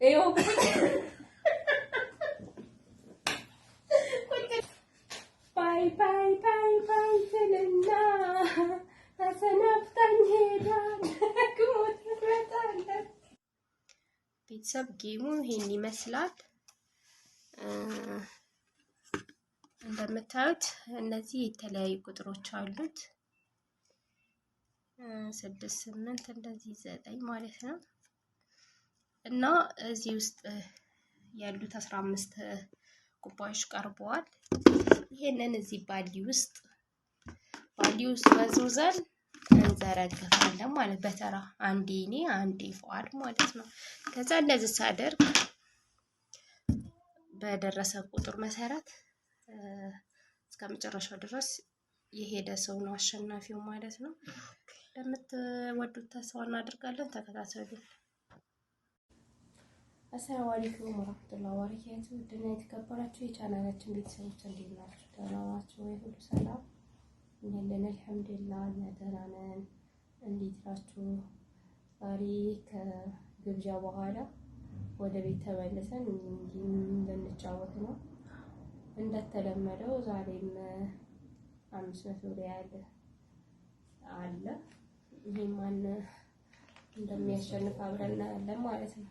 ايوه باي باي باي باي سلنا ተሰናብተን ሄዳን ከሞት ትመጣለህ። ቤተሰብ ጌሙ ይሄን ይመስላል። እንደምታዩት እነዚህ የተለያዩ ቁጥሮች አሉት 6 8 እንደዚህ 9 ማለት ነው። እና እዚህ ውስጥ ያሉት 15 ኩባዮች ቀርበዋል። ይሄንን እዚህ ባሊ ውስጥ መዞዘን እንዘረግፋለን ማለት በተራ አንዴ እኔ አንዴ ፏድ ማለት ነው። ከዛ እንደዚህ ሳደርግ በደረሰ ቁጥር መሰረት እስከመጨረሻው ድረስ የሄደ ሰው ነው አሸናፊው ማለት ነው። ለምትወዱት ተስፋ እናደርጋለን። ተከታተሉ። አሰላሙ አለይኩም ወራህመቱላሂ ወበረካቱሁ። ውድና የተከበራችሁ የቻናላችን ቤተሰቦች እንዴት ናችሁ? ደህና ናችሁ ወይ? ሁሉ ሰላም እንደምን? አልሐምዱሊላህ ደህና ነን። እንዴት ናችሁ? ዛሬ ከግብዣ በኋላ ወደ ቤት ተመልሰን ልንጫወት ነው። እንደተለመደው ዛሬም 500 ሪያል አለ። ይሄን ማን እንደሚያሸንፍ አብረን እናያለን ማለት ነው።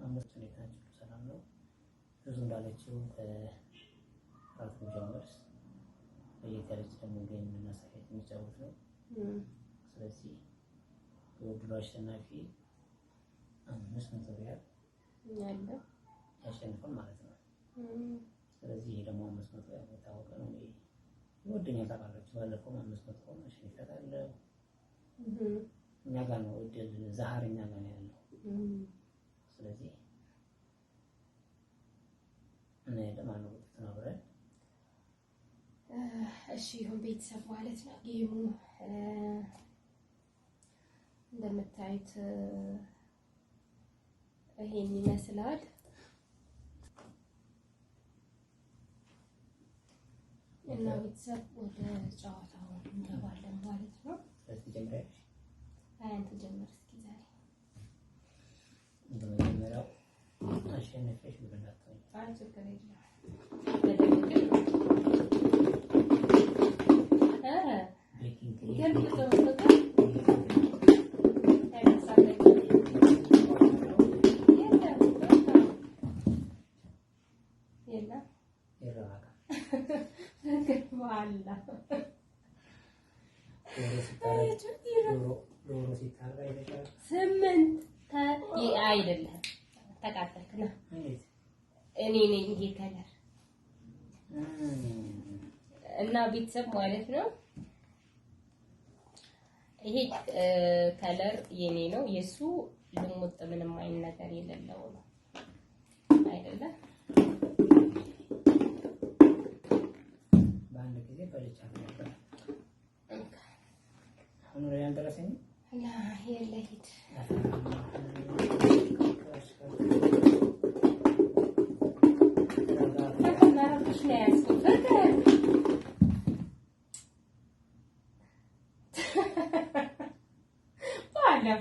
አምስት ሁኔታችሁ ሰላም ነው። ብዙ እንዳለችው ከአራት ጀምርስ በየተረች ደግሞ ጌም እናሳየት የሚጫወት ነው። ስለዚህ የውድድሩ አሸናፊ 500 ሪያል ያለው ያሸንፋል ማለት ነው። ስለዚህ ይሄ ደግሞ 500 ሪያል የታወቀ ነው። ይወደኛል ታውቃላችሁ። ባለፈው 500 ቆም አሸንፈታለሁ። እኛ ጋር ነው እድል ዛሃር እኛ ጋር ነው ያለው። ስለዚህ እኔ ለማንኛውም ተናብረን እሺ ይሁን ቤተሰብ ማለት ነው። ጌሙ እንደምታዩት ይሄን ይመስላል። እና ቤተሰብ ወደ ጨዋታው እንገባለን ማለት ነው። ስለዚህ ጀምረሽ አንተ ጀምር እስኪ ዛሬ እንደመጀመሪያው አሸነፈሽ ብለናል። አንቺ ከረጅ አይደለም ተቃጠልክና እኔ ነኝ ይሄ ከለር እና ቤተሰብ ማለት ነው። ይሄ ከለር የኔ ነው፣ የሱ ልሙጥ ምንም አይነት ነገር የሌለው ነው አይደለም። በአንድ ጊዜ በልቻለሁ ነበር። አሁን ላይ አንደረሰኝ ላ የለሂድ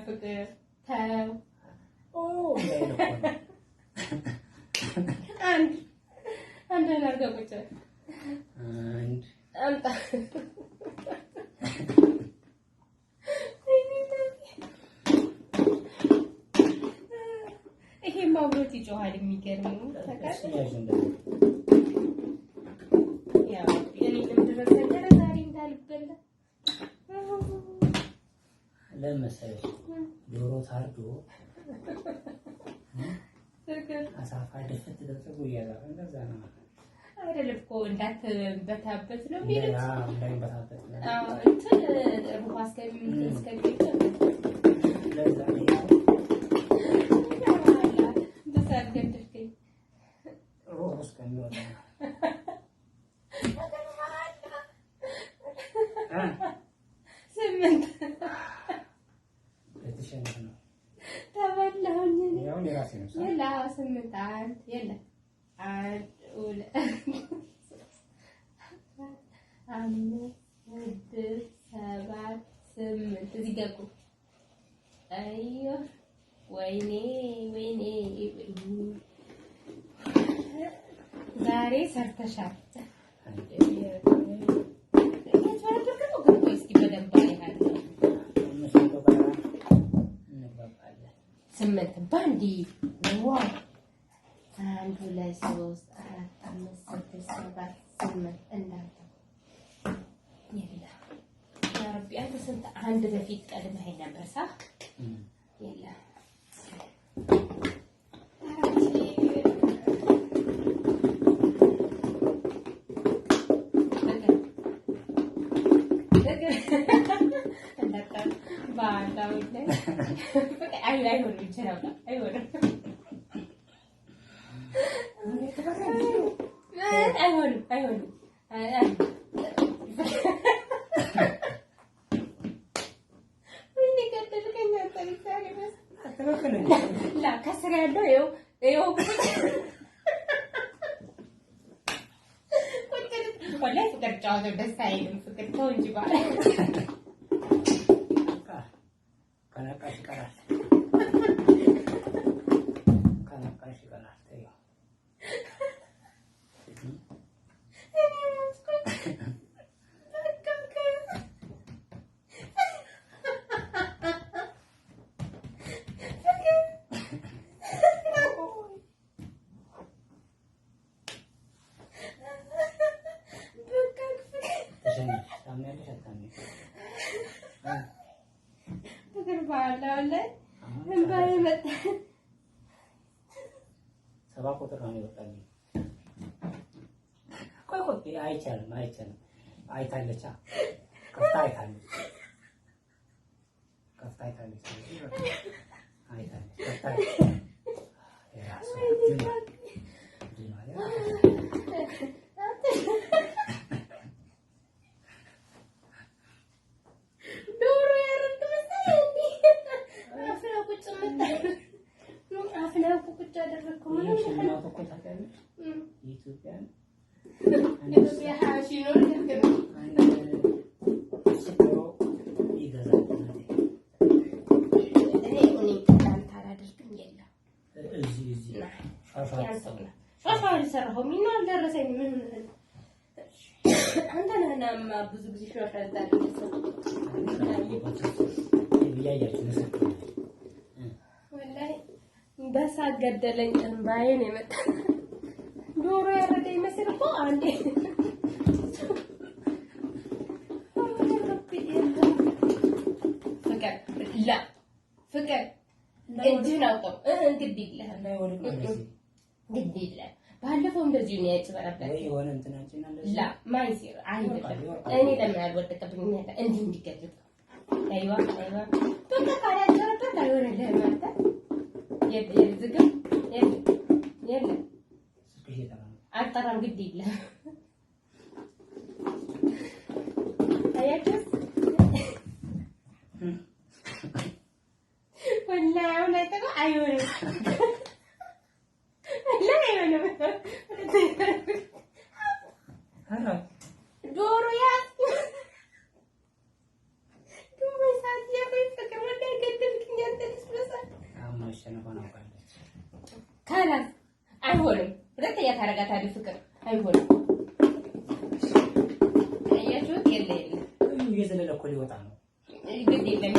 ፍቅር ተው አንድ ነገር ቁጭ አንድ አምጣ ይሄ ማውራት ይጮሃል። የሚገርም ነው። ያው የኔንም ድረስ ዛሬ እንዳልበላ ለመሰለሽ ዶሮ ታርዶ አሳፋ ደፍት ተደርጎ ይያዛል። እንደዛ ነው አይደለም እኮ እንዳትበታበት ነው የሚሉት። እንዳይበታበት ነው። እንትን ሩባ እስከሚጨምር ለዛ ነው ተሳገድከኝ ሩባ እስከሚወጣ ስምንት የተሸነፈ ነው። ተበላሁኝ ያው የራሴ ነው። የላ ስምንት አንድ የለ አንድ ሁለት አምስት ስድስት ሰባት ስምንት እዚህ ገቡ። አዮ ወይኔ ዛሬ ሰርተሻል። ስምንት ባንዲ ዋው! 1 2 3 4 5 6 7 8 እንዳንተ የለ ያ ረቢ አንተ ስንት አንድ በፊት ቀድመኸኝ ነበር ሳ የለ አይሆንም ይችላል አይሆንም لا كسر ያለው ይኸው ወላሂ ፍቅር ጫወተው ደስ አይልም። ፍቅር ተው እንጂ ባለ ከነቃሽ ይቀራል ከነቃሽ ይቀራል። ሰባ ቁጥር ነው የወጣልኝ። ቆይ አይቻልም አይታለች ከፍታ አይታለች ብዙ ጊዜ ሾርታል ወላሂ በሳት ገደለኝ። እንባዬን የመጣ ዶሮ ያረደ ይመስል እኮ አንዴ ፍቅር እጅህን አውጣው እንግዲህ ግድ የለም። ባለፈው እንደዚህ ነው ያጭበረበረ የሆነ እንትናችን አለ ላ ማይሲር አይደለም። እኔ ለምን አልወደቀብኝ ያለ እንዲህ እንዲገድል አይዋ በቃ ካላጨረበት አይሆንልህም ማለት የዝግም የለም አልጠራም ግድ የለም። አያችሁስ ወላሂ አሁን አይሆንም ዶሮ ያዝ ካላስ አይሆንም። ሁለተኛ ታረጋታለህ። ፍቅር አይሆንም። አያችሁት? የለ እየዘለለ እኮ ሊወጣ ነው። ግድ የለም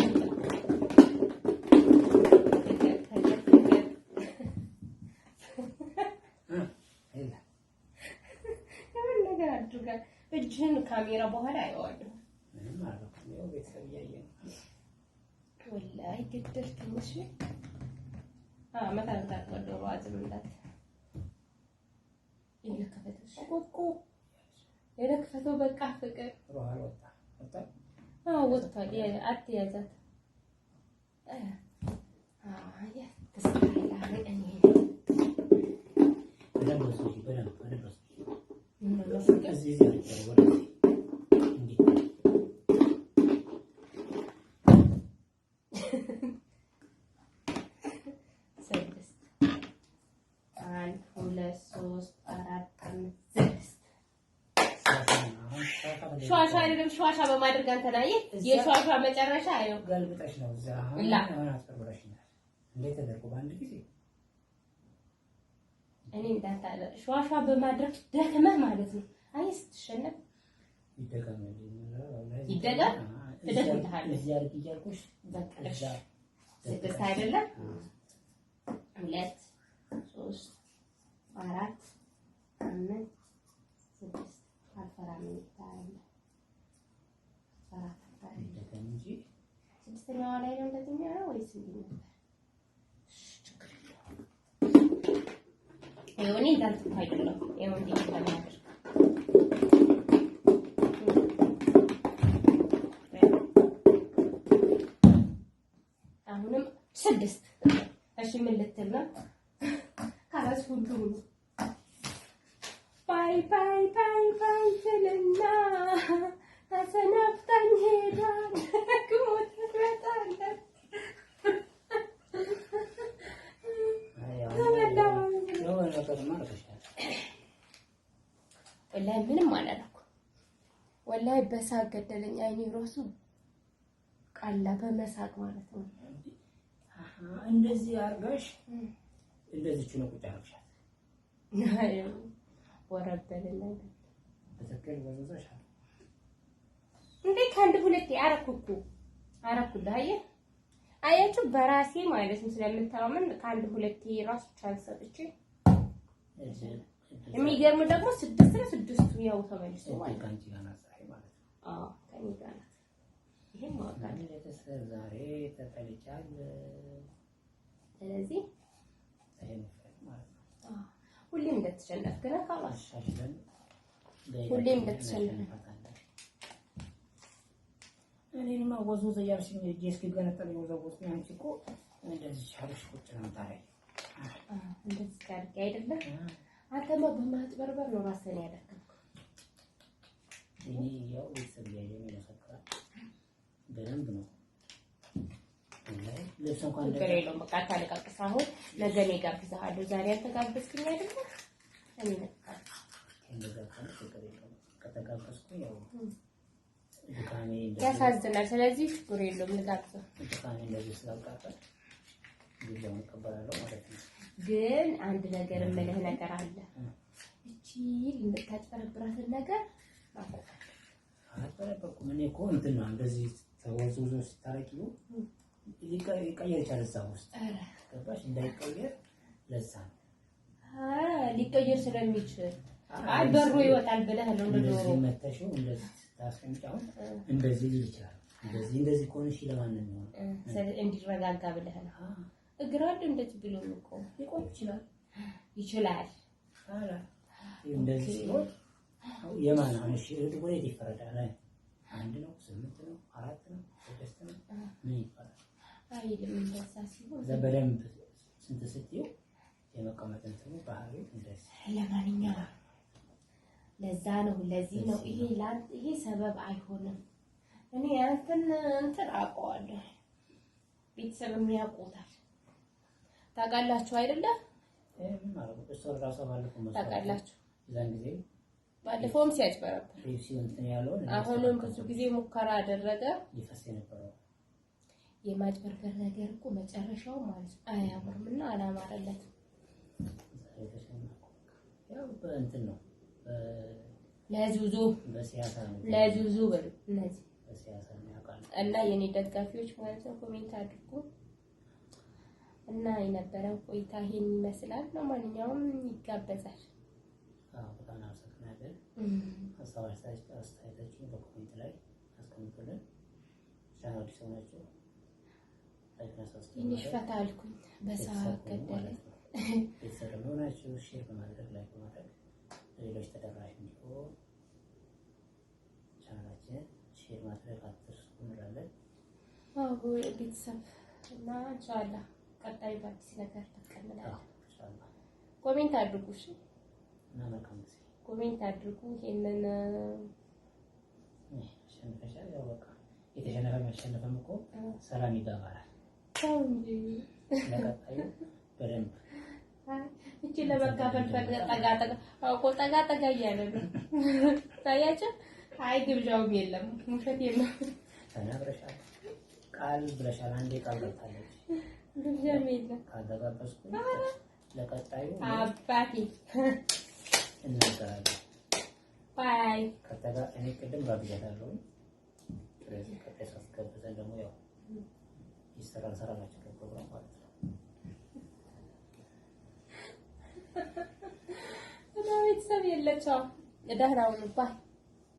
እጅህን ካሜራ በኋላ አይዋለሁ። ምንም ማለት ነው። ቤተሰብ እያየ ነው። ወላሂ ግድር ትንሽ መታ ዶሮ አዝምላት የለከፈተው በቃ ፍቅር ወጥቷል። አትያዛት ሸዋሻ አይደለም ሸዋሻ በማድረግ አንተና የሸዋሻ መጨረሻ አይው ገልብጠሽ ነው እዛ አሁን አስፈርበሽናል። እንዴት ተደርጎ በአንድ ጊዜ እኔ እንዳታለ ሸዋሸዋ በማድረግ ደክመህ ማለት ነው። አይ ስትሸነፍ ይደገም እደግምልሃለሁ። እዚህ አድርጊ እያልኩሽ በቃ እሺ 6 አይደለም 2 3 4 5 6 አልፈራም ይታያል። ይደገም እንጂ ስድስተኛዋ ላይ ነው እንደዚህ የሚሆነው ወይስ እንዴት ነው? ይኸውኔ እንዳልኩት አይደለም። ይኸው እንዴት እንደማደርግ አሁንም 6 እሺ ምን ልትል ነው? ካላስ ሁሉ ባይ ባይ ባይ ባይ ትልና ተሰናብታኝ ሄዳል ግሞት ትመጣለች። ወላሂ ምንም አላደረኩም። ወላሂ በሳቅ ገደለኝ። አይኔ ራሱ ቃላ በመሳቅ ማለት ነው። እንደዚህ አድርጋሽ እንደዚህ ነው ቁጭ አድርጋሽ ወረበልና በተከለ ወዘዛሽ እንዴ ከአንድ ሁለቴ አረኩልህ። አያችሁ በራሴ ማለት ነው ስለምታመን ከአንድ ሁለቴ ራሱ ቻንስ ሰጥቼ የሚገርም ደግሞ 6 ነው 6ቱ ያው ተመልሶ ማለት ነው። አዎ ከኔ ጋር ናት። ይሄን ማውጣት ለተሰር ዛሬ ተጠልቻል። ስለዚህ አይን ማለት ነው። ሁሌም እንደተሸነፍክ ነው ካላሽ አሽለን ሁሌም እንደተሸነፍክ እኔማ ወዝወዝ እያልሽኝ እጄ እስኪገነጠል የወዘወዝኩኝ አንቺ እኮ እንደዚህ ቻለሽ ቁጭ ነው ታዲያ። እንደዚህ ታርቂ አይደለም አንተማ በማጥበርበር ነው ራስህን ያደረግከው። እኔ ያው ቤተሰብ ያየኝ መሰከራ በደንብ ነው ልብስ እንኳን ነገር የለውም። በቃ ታለቃቅስ። አሁን ነገ እኔ ጋብዝሃለሁ። ዛሬ አልተጋበዝክኝ አይደለ? እኔ ነካ እንደዛ ካለ ነገር የለውም። ከተጋበዝኩ ያው ድካሜ ያሳዝናል። ስለዚህ ችግር የለውም ልጋብዝህ። ድካሜ እንደዚህ ስላልቃጠል ጊዜውን እቀበላለሁ ማለት ነው። ግን አንድ ነገር የምልህ ነገር አለ። እቺ ልታጭበረብራትን ነገር አልጠረጠርኩም። እኔ እኮ እንትን ነው እንደዚህ ተወዝውዞ ስታረቂው ይቀየር ይችላል እዛ ውስጥ ገባሽ? እንዳይቀየር ለዛ ነው ሊቀየር ስለሚችል አይ በሩ ይወጣል ብለህ ነው እንደዚህ መተሽው እንደዚህ ታስቀምጫው እንደዚህ ይችላል። እንደዚህ ኮንሽ ለማንም ነው እንዲረጋጋ ብለህ ነው። እግራድ እንደዚህ ብሎ ነው ሊቆም ይችላል። አላ እንደዚህ ሲሆን የማን አንሺ ወዴት ይፈረዳል? አንድ ነው 8 ነው 4 ነው 6 ነው ምን ይባላል? አይልም እንደዛ ሲሆን በደንብ ስንት ስትይው የመቀመጥ እንትኑ ባህሪው እንደዚህ። ለማንኛውም ለዛ ነው ለዚህ ነው ይሄ ሰበብ አይሆንም። እኔ እንትን አውቀዋለሁ። ቤተሰብም ያውቁታል። ታውቃላችሁ አይደለ? ምን ማለት ነው? እሱ ራሱ ባለፈው ነው ታውቃላችሁ። ዛን ጊዜ ባለፈውም ሲያጭበረብር እንትን ያለውን አሁንም ብዙ ጊዜ ሙከራ አደረገ። ይፈስ የነበረው የማጭበርበር ነገር እኮ መጨረሻው ማለት አያምርምና አላማረለትም። ያው በእንትን ነው ለዙዙ በሲያሳ ነው ለዙዙ በሉ እነዚህ በሲያሳ ነው ያውቃል። እና የኔ ደጋፊዎች ማለት ነው ኮሜንት አድርጉ እና የነበረው ቆይታ ይሄን ይመስላል። ለማንኛውም ይጋበዛል። አዎ በጣም አመሰግናለሁ። አስተያየታችሁን በኮሜንት ላይ አስቀምጡልን። ቻናሉ ሲሆናችሁ ትንሽ ፈታ አልኩኝ በሰዓት ገደለኝ። ቤተሰብ ሆናችሁ ሼር በማድረግ ላይ በማድረግ ሌሎች ተደራሽ እንዲሆን ቻናላችንን ሼር ማድረግ አትርሱ እንላለን። አዎ ቤተሰብ እና ኢንሻአላህ ቀጣይ በአዲስ ነገር ተቀምጠናል። ኢንሻአላህ ኮሜንት አድርጉ። እሺ እና መልካም ጊዜ ኮሜንት አድርጉ። ይሄንን ሸንፈሻል። ያው በቃ የተሸነፈ መሸነፈም እኮ ሰላም ይገባል። ሰው እንጂ ለቀጣዩ በደንብ እቺ ለመካፈል ጠጋ ጠጋ እያለ ነው ታያችሁ። አይ ግብዣውም የለም ሙሸት የለም። ተናግረሻል፣ ቃል ብለሻል። አንዴ ቃል ገብታለች። ግብዣም የለም። ካደረበስኩ ለቀጣዩ አባቴ እናገራለን። ባይ ከተጋ እኔ ቅድም ጋብዣታለሁ። ስለዚህ ቀጣይ ሳስገብተን ደግሞ ያው ይሰራል ሰራላችሁ ፕሮግራም ማለት ነው። ቤተሰብ የለችው ደህና ሁኑ ባይ